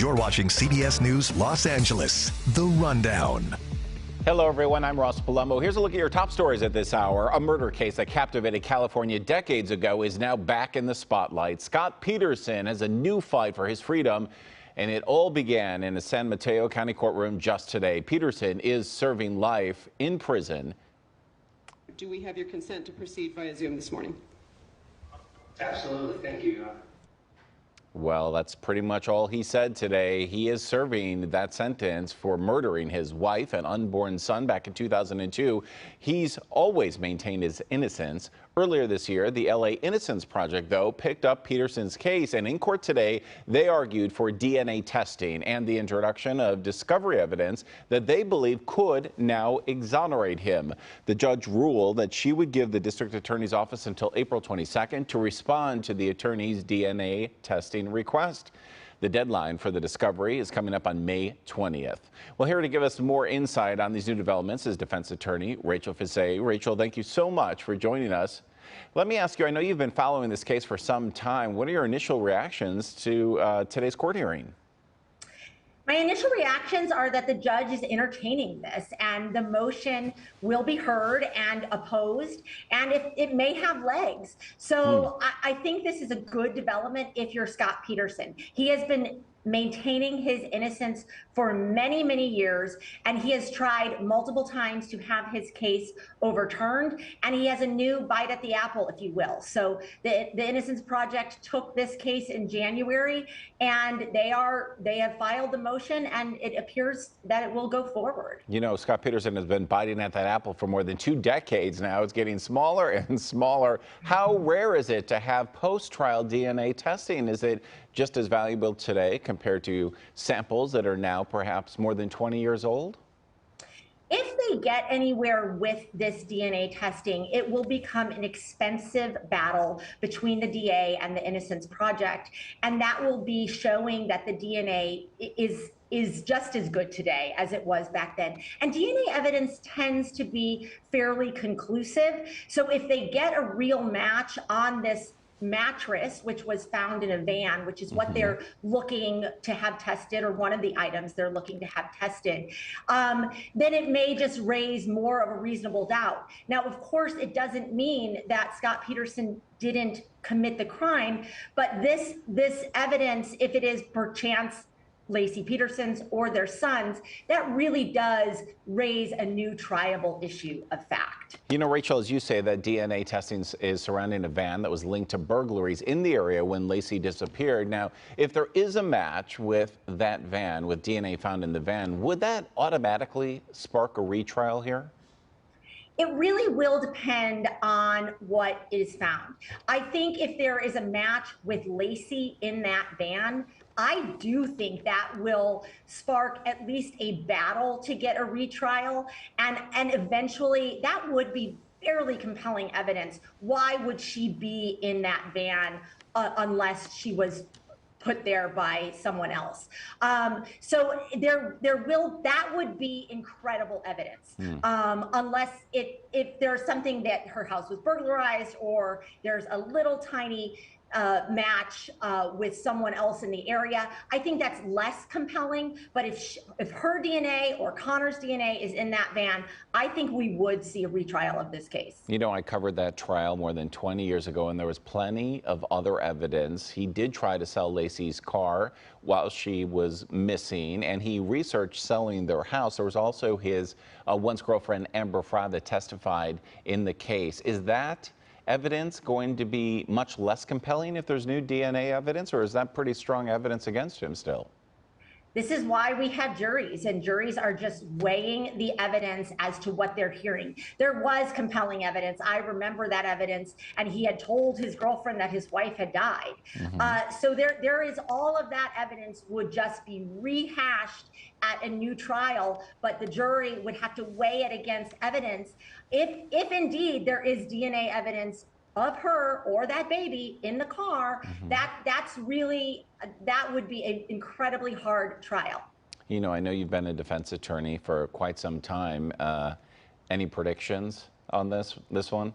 You're watching CBS News Los Angeles, The Rundown. Hello, everyone. I'm Ross Palumbo. Here's a look at your top stories at this hour. A murder case that captivated California decades ago is now back in the spotlight. Scott Peterson has a new fight for his freedom, and it all began in a San Mateo County courtroom just today. Peterson is serving life in prison. Do we have your consent to proceed via Zoom this morning? Absolutely. Thank you. Well, that's pretty much all he said today. He is serving that sentence for murdering his wife and unborn son back in 2002. He's always maintained his innocence. Earlier this year, the LA Innocence Project, though, picked up Peterson's case, and in court today, they argued for DNA testing and the introduction of discovery evidence that they believe could now exonerate him. The judge ruled that she would give the district attorney's office until April 22nd to respond to the attorney's DNA testing request. The deadline for the discovery is coming up on May 20th. Well, here to give us more insight on these new developments is defense attorney Rachel Fissé. Rachel, thank you so much for joining us. Let me ask you, I know you've been following this case for some time. What are your initial reactions to today's court hearing? My initial reactions are that the judge is entertaining this, and the motion will be heard and opposed, and it may have legs. So I think this is a good development if you're Scott Peterson. He has been maintaining his innocence for many, many years, and he has tried multiple times to have his case overturned, and he has a new bite at the apple, if you will. So the Innocence Project took this case in January, and they have filed the motion, and it appears that it will go forward. You know, Scott Peterson has been biting at that apple for more than 2 decades now. It's getting smaller and smaller. How rare is it to have post-trial DNA testing? Is it just as valuable today compared to samples that are now perhaps more than 20 years old? If they get anywhere with this DNA testing, it will become an expensive battle between the DA and the Innocence Project, and that will be showing that the DNA is just as good today as it was back then. And DNA evidence tends to be fairly conclusive. So if they get a real match on this mattress, which was found in a van, which is what they're looking to have tested, or one of the items they're looking to have tested, then it may just raise more of a reasonable doubt. Now, of course, it doesn't mean that Scott Peterson didn't commit the crime, but this evidence, if it is perchance Laci Peterson's or their sons, that really does raise a new triable issue of fact. You know, Rachel, as you say, that DNA testing is surrounding a van that was linked to burglaries in the area when Laci disappeared. Now, if there is a match with that van, with DNA found in the van, would that automatically spark a retrial here? It really will depend on what is found. I think if there is a match with Laci in that van, I do think that will spark at least a battle to get a retrial, and eventually that would be fairly compelling evidence. Why would she be in that van unless she was put there by someone else? So that would be incredible evidence, unless if there's something that her house was burglarized, or there's a little tiny match with someone else in the area. I think that's less compelling, but if her DNA or Connor's DNA is in that van, I think we would see a retrial of this case. You know, I covered that trial more than 20 years ago, and there was plenty of other evidence. He did try to sell Laci's car while she was missing, and he researched selling their house. There was also his once girlfriend, Amber Frey, that testified in the case. Is that evidence going to be much less compelling if there's new DNA evidence, or is that pretty strong evidence against him still? This is why we have juries, and juries are just weighing the evidence as to what they're hearing. There was compelling evidence. I remember that evidence, and he had told his girlfriend that his wife had died. So there is all of that evidence would just be rehashed at a new trial, but the jury would have to weigh it against evidence. If indeed there is DNA evidence of her or that baby in the car, that would be an incredibly hard trial. You know, I know you've been a defense attorney for quite some time. Any predictions on this one?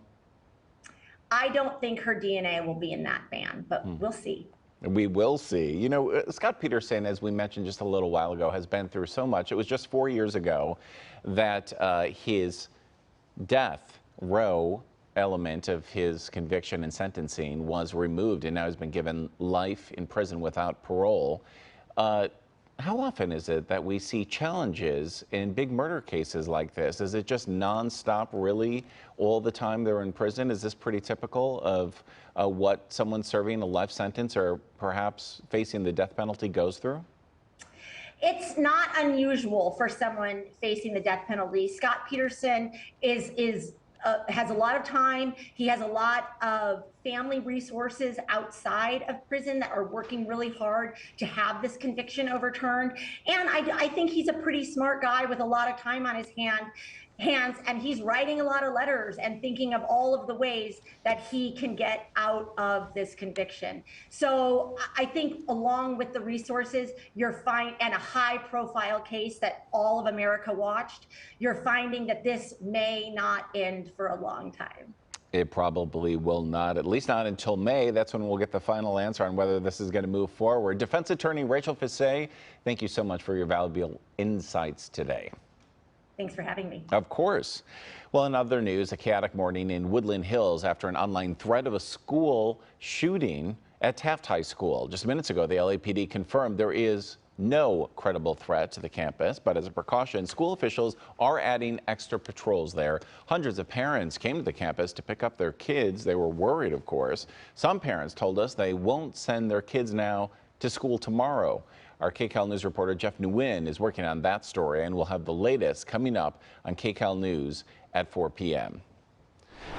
I don't think her DNA will be in that van, but we'll see. We will see. You know, Scott Peterson, as we mentioned just a little while ago, has been through so much. It was just 4 years ago that his death row element of his conviction and sentencing was removed, and now he's been given life in prison without parole. How often is it that we see challenges in big murder cases like this? Is it just nonstop, really, all the time they're in prison? Is this pretty typical of what someone serving a life sentence or perhaps facing the death penalty goes through? It's not unusual for someone facing the death penalty. Scott Peterson has a lot of time. He has a lot of family resources outside of prison that are working really hard to have this conviction overturned. And I think he's a pretty smart guy with a lot of time on his hands, and he's writing a lot of letters and thinking of all of the ways that he can get out of this conviction. So I think along with the resources and a high profile case that all of America watched, you're finding that this may not end for a long time. It probably will not, at least not until May. That's when we'll get the final answer on whether this is going to move forward. Defense attorney Rachel Fisay, thank you so much for your valuable insights today. Thanks for having me. Of course. Well, in other news, a chaotic morning in Woodland Hills after an online threat of a school shooting at Taft High School. Just minutes ago, the LAPD confirmed there is no credible threat to the campus, but as a precaution, school officials are adding extra patrols there. Hundreds of parents came to the campus to pick up their kids. They were worried, of course. Some parents told us they won't send their kids now to school tomorrow. Our KCAL News reporter Jeff Nguyen is working on that story, and we'll have the latest coming up on KCAL News at 4 p.m.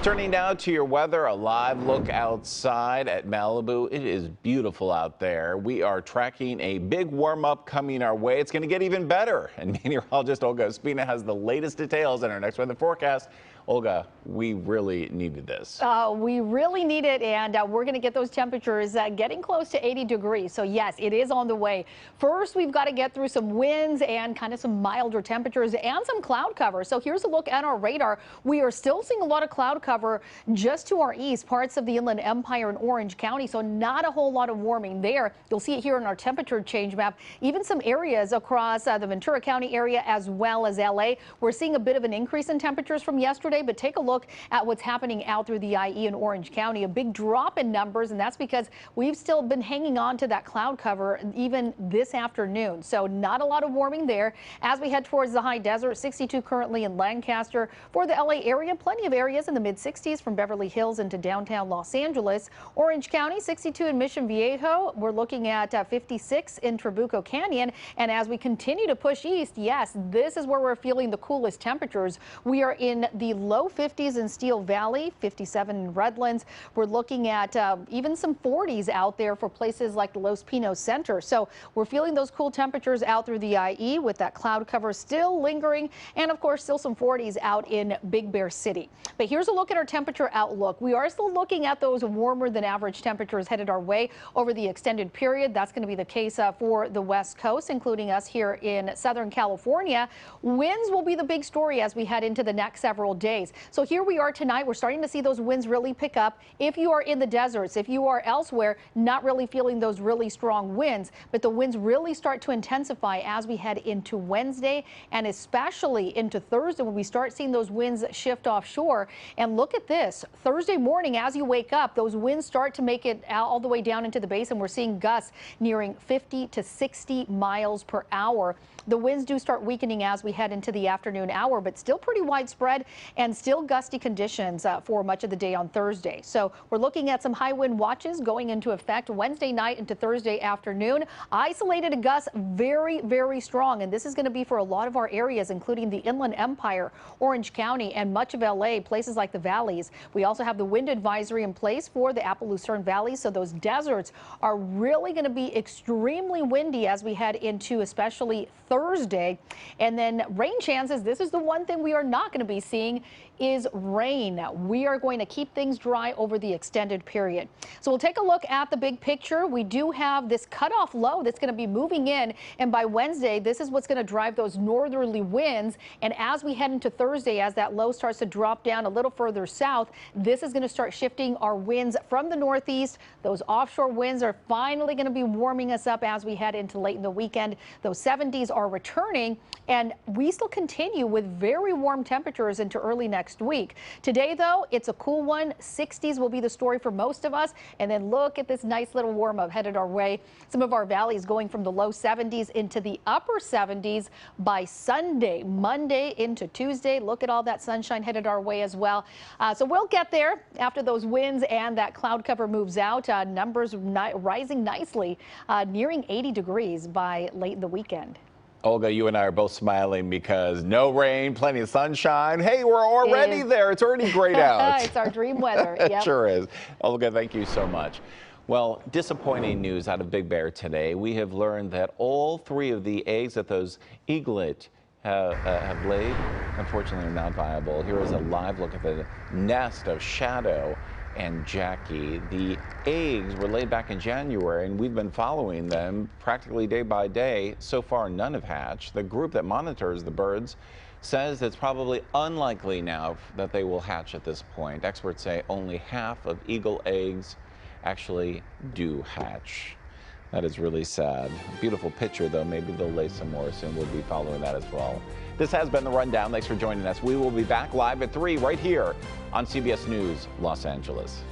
Turning now to your weather, a live look outside at Malibu. It is beautiful out there. We are tracking a big warm-up coming our way. It's going to get even better. And meteorologist Olga Espina has the latest details in our next weather forecast. Olga, we really needed this. We really need it, and we're going to get those temperatures getting close to 80 degrees. So yes, it is on the way. First, we've got to get through some winds and kind of some milder temperatures and some cloud cover. So here's a look at our radar. We are still seeing a lot of cloud cover just to our east, parts of the Inland Empire and Orange County. So not a whole lot of warming there. You'll see it here in our temperature change map. Even some areas across the Ventura County area as well as LA. We're seeing a bit of an increase in temperatures from yesterday. But take a look at what's happening out through the IE in Orange County. A big drop in numbers, and that's because we've still been hanging on to that cloud cover even this afternoon. So not a lot of warming there. As we head towards the high desert, 62 currently in Lancaster. For the LA area, plenty of areas in the mid-60s from Beverly Hills into downtown Los Angeles. Orange County, 62 in Mission Viejo. We're looking at 56 in Trabuco Canyon. And as we continue to push east, yes, this is where we're feeling the coolest temperatures. We are in the low 50s in Steel Valley, 57 in Redlands. We're looking at even some 40s out there for places like the Los Pinos Center. So we're feeling those cool temperatures out through the IE with that cloud cover still lingering. And of course, still some 40s out in Big Bear City. But here's a look at our temperature outlook. We are still looking at those warmer than average temperatures headed our way over the extended period. That's going to be the case for the West Coast, including us here in Southern California. Winds will be the big story as we head into the next several days. So here we are tonight. We're starting to see those winds really pick up. If you are in the deserts, if you are elsewhere, not really feeling those really strong winds, but the winds really start to intensify as we head into Wednesday and especially into Thursday when we start seeing those winds shift offshore. And look at this. Thursday morning, as you wake up, those winds start to make it all the way down into the basin. We're seeing gusts nearing 50 to 60 miles per hour. The winds do start weakening as we head into the afternoon hour, but still pretty widespread and still gusty conditions for much of the day on Thursday. So we're looking at some high wind watches going into effect Wednesday night into Thursday afternoon. Isolated gusts very, very strong. And this is going to be for a lot of our areas, including the Inland Empire, Orange County, and much of LA, places like the valleys. We also have the wind advisory in place for the Apple Lucerne Valley. So those deserts are really going to be extremely windy as we head into especially Thursday. And then rain chances. This is the one thing we are not going to be seeing is rain. We are going to keep things dry over the extended period. So we'll take a look at the big picture. We do have this cutoff low that's going to be moving in, and by Wednesday, this is what's going to drive those northerly winds. And as we head into Thursday, as that low starts to drop down a little further south, this is going to start shifting our winds from the northeast. Those offshore winds are finally going to be warming us up as we head into late in the weekend. Those 70s are returning, and we still continue with very warm temperatures into early next week. Today, though, it's a cool one. 60s will be the story for most of us. And then look at this nice little warm up headed our way. Some of our valleys going from the low 70s into the upper 70s by Sunday, Monday into Tuesday. Look at all that sunshine headed our way as well. So we'll get there after those winds and that cloud cover moves out. Numbers rising nicely, nearing 80 degrees by late in the weekend. Olga, you and I are both smiling because no rain, plenty of sunshine. Hey, we're already there. It's already great out. It's our dream weather. It yep. sure is. Olga, thank you so much. Well, disappointing news out of Big Bear today. We have learned that all 3 of the eggs that those eaglet have laid, unfortunately, are not viable. Here is a live look at the nest of Shadow and Jackie. The eggs were laid back in January, and we've been following them practically day by day. So far, none have hatched. The group that monitors the birds says it's probably unlikely now that they will hatch at this point. Experts say only half of eagle eggs actually do hatch. That is really sad. Beautiful picture, though. Maybe they'll lay some more soon. We'll be following that as well. This has been The Rundown. Thanks for joining us. We will be back live at 3 right here on CBS News Los Angeles.